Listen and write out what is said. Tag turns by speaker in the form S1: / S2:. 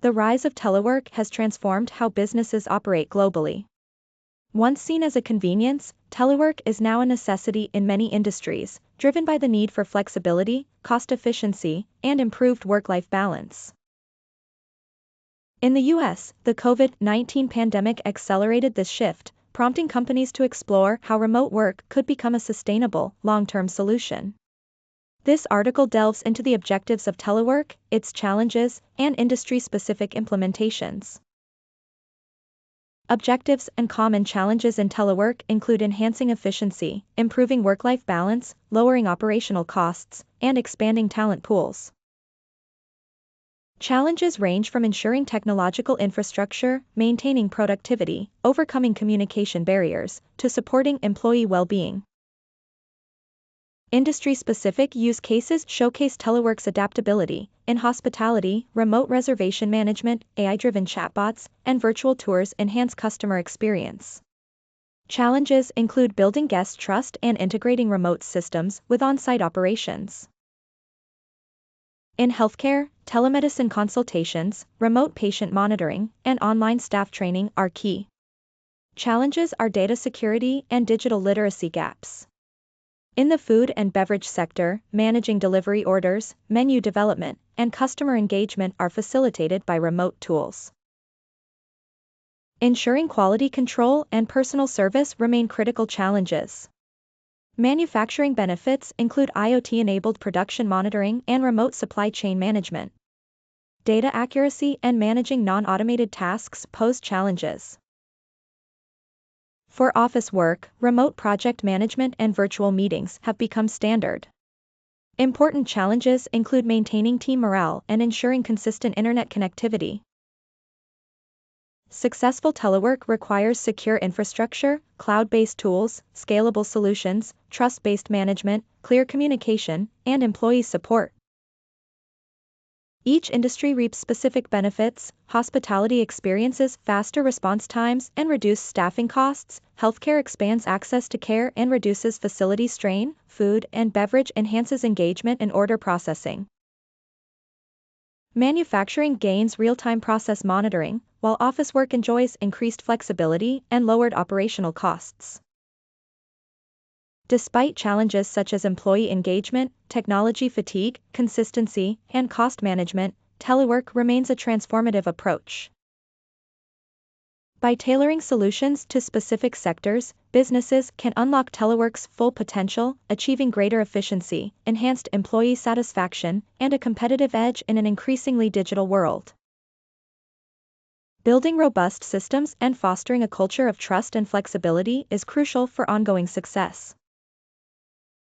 S1: The rise of telework has transformed how businesses operate globally. Once seen as a convenience, telework is now a necessity in many industries, driven by the need for flexibility, cost efficiency, and improved work-life balance. In the US, the COVID-19 pandemic accelerated this shift, prompting companies to explore how remote work could become a sustainable, long-term solution. This article delves into the objectives of telework, its challenges, and industry-specific implementations. Objectives and common challenges in telework include enhancing efficiency, improving work-life balance, lowering operational costs, and expanding talent pools. Challenges range from ensuring technological infrastructure, maintaining productivity, overcoming communication barriers, to supporting employee well-being. Industry-specific use cases showcase telework's adaptability. In hospitality, remote reservation management, AI-driven chatbots, and virtual tours enhance customer experience. Challenges include building guest trust and integrating remote systems with on-site operations. In healthcare, telemedicine consultations, remote patient monitoring, and online staff training are key. Challenges are data security and digital literacy gaps. In the food and beverage sector, managing delivery orders, menu development, and customer engagement are facilitated by remote tools. Ensuring quality control and personal service remain critical challenges. Manufacturing benefits include IoT-enabled production monitoring and remote supply chain management. Data accuracy and managing non-automated tasks pose challenges. For office work, remote project management and virtual meetings have become standard. Important challenges include maintaining team morale and ensuring consistent internet connectivity. Successful telework requires secure infrastructure, cloud-based tools, scalable solutions, trust-based management, clear communication, and employee support. Each industry reaps specific benefits. Hospitality experiences faster response times and reduced staffing costs. Healthcare expands access to care and reduces facility strain. Food and beverage enhances engagement and order processing. Manufacturing gains real-time process monitoring, while office work enjoys increased flexibility and lowered operational costs. Despite challenges such as employee engagement, technology fatigue, consistency, and cost management, telework remains a transformative approach. By tailoring solutions to specific sectors, businesses can unlock telework's full potential, achieving greater efficiency, enhanced employee satisfaction, and a competitive edge in an increasingly digital world. Building robust systems and fostering a culture of trust and flexibility is crucial for ongoing success.